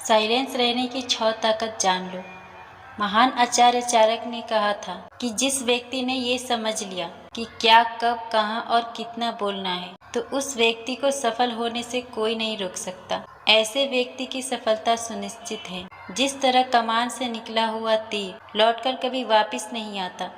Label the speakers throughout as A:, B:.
A: Silence रहने की 6 ताकत जान लो। महान आचार्य चाणक्य ने कहा था कि जिस व्यक्ति ने ये समझ लिया कि क्या, कब, कहाँ और कितना बोलना है, तो उस व्यक्ति को सफल होने से कोई नहीं रोक सकता। ऐसे व्यक्ति की सफलता सुनिश्चित है। जिस तरह कमान से निकला हुआ तीर लौटकर कभी वापस नहीं आता,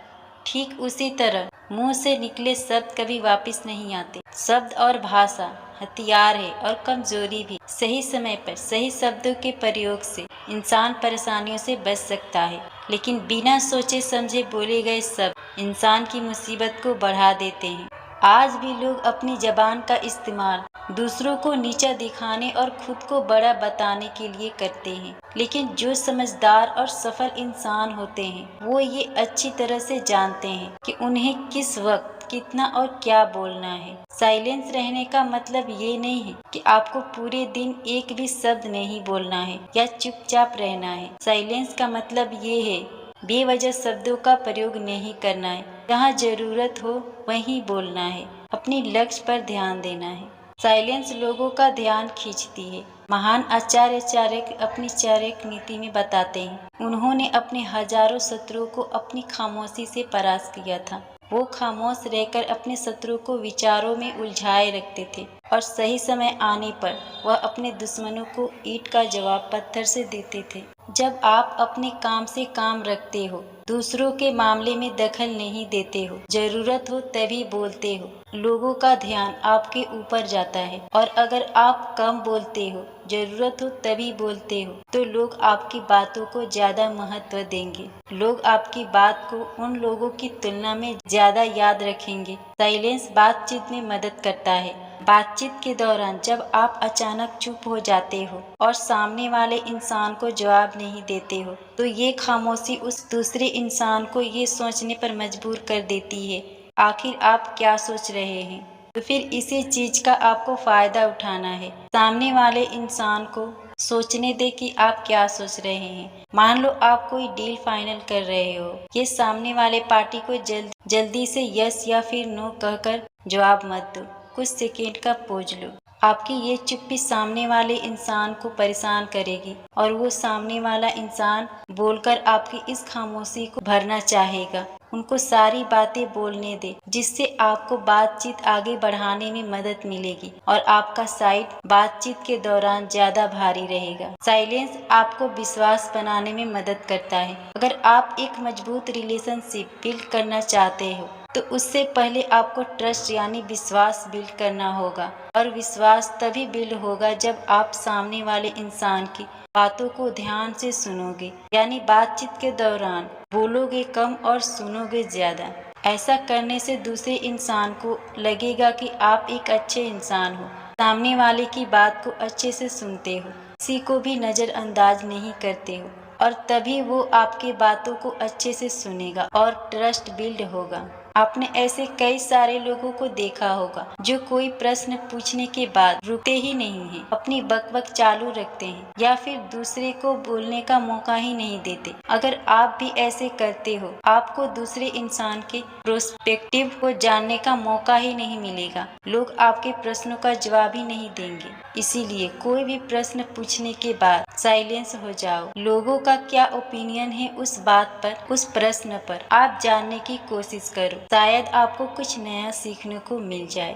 A: ठीक उसी तरह मुंह से निकले शब्द कभी वापस नहीं आते। शब्द और भाषा हथियार है और कमजोरी भी। सही समय पर सही शब्दों के प्रयोग से इंसान परेशानियों से बच सकता है, लेकिन बिना सोचे समझे बोले गए शब्द इंसान की मुसीबत को बढ़ा देते हैं। आज भी लोग अपनी जबान का इस्तेमाल दूसरों को नीचा दिखाने और खुद को बड़ा बताने के लिए करते हैं, लेकिन जो समझदार और सफल इंसान होते हैं वो ये अच्छी तरह से जानते हैं कि उन्हें किस वक्त कितना और क्या बोलना है। साइलेंस रहने का मतलब ये नहीं है कि आपको पूरे दिन एक भी शब्द नहीं बोलना है या चुपचाप रहना है। साइलेंस का मतलब ये है बेवजह शब्दों का प्रयोग नहीं करना है। जहाँ जरूरत हो वहीं बोलना है। अपने लक्ष्य पर ध्यान देना है। साइलेंस लोगों का ध्यान खींचती है। महान आचार्य चाणक्य अपनी चाणक्य नीति में बताते हैं, उन्होंने अपने हजारों शत्रुओं को अपनी खामोशी से परास्त किया था। वो खामोश रहकर अपने शत्रु को विचारों में उलझाए रखते थे और सही समय आने पर वह अपने दुश्मनों को ईंट का जवाब पत्थर से देते थे। जब आप अपने काम से काम रखते हो, दूसरों के मामले में दखल नहीं देते हो, जरूरत हो तभी बोलते हो, लोगों का ध्यान आपके ऊपर जाता है। और अगर आप कम बोलते हो, जरूरत हो तभी बोलते हो, तो लोग आपकी बातों को ज्यादा महत्व देंगे। लोग आपकी बात को उन लोगों की तुलना में ज्यादा याद रखेंगे। साइलेंस बातचीत में मदद करता है। बातचीत के दौरान जब आप अचानक चुप हो जाते हो और सामने वाले इंसान को जवाब नहीं देते हो, तो ये खामोशी उस दूसरे इंसान को ये सोचने पर मजबूर कर देती है आखिर आप क्या सोच रहे हैं। तो फिर इसी चीज का आपको फायदा उठाना है। सामने वाले इंसान को सोचने दे कि आप क्या सोच रहे हैं। मान लो आप कोई डील फाइनल कर रहे हो, ये सामने वाले पार्टी को जल्दी से यस या फिर नो कहकर जवाब मत दो, कुछ सेकेंड का पॉज लो। आपकी ये चुप्पी सामने वाले इंसान को परेशान करेगी और वो सामने वाला इंसान बोलकर आपकी इस खामोशी को भरना चाहेगा। उनको सारी बातें बोलने दे, जिससे आपको बातचीत आगे बढ़ाने में मदद मिलेगी और आपका साइड बातचीत के दौरान ज्यादा भारी रहेगा। साइलेंस आपको विश्वास बनाने में मदद करता है। अगर आप एक मजबूत रिलेशनशिप बिल्ड करना चाहते हो, तो उससे पहले आपको ट्रस्ट यानी विश्वास बिल्ड करना होगा। और विश्वास तभी बिल्ड होगा जब आप सामने वाले इंसान की बातों को ध्यान से सुनोगे, यानी बातचीत के दौरान बोलोगे कम और सुनोगे ज्यादा। ऐसा करने से दूसरे इंसान को लगेगा कि आप एक अच्छे इंसान हो, सामने वाले की बात को अच्छे से सुनते हो, किसी को भी नजरअंदाज नहीं करते हो, और तभी वो आपकी बातों को अच्छे से सुनेगा और ट्रस्ट बिल्ड होगा। आपने ऐसे कई सारे लोगों को देखा होगा जो कोई प्रश्न पूछने के बाद रुकते ही नहीं हैं, अपनी बकबक चालू रखते हैं या फिर दूसरे को बोलने का मौका ही नहीं देते। अगर आप भी ऐसे करते हो, आपको दूसरे इंसान के प्रोस्पेक्टिव को जानने का मौका ही नहीं मिलेगा। लोग आपके प्रश्नों का जवाब ही नहीं देंगे। इसीलिए कोई भी प्रश्न पूछने के बाद साइलेंस हो जाओ। लोगों का क्या ओपिनियन है उस बात पर, उस प्रश्न पर आप जानने की कोशिश करो। शायद आपको कुछ नया सीखने को मिल जाए।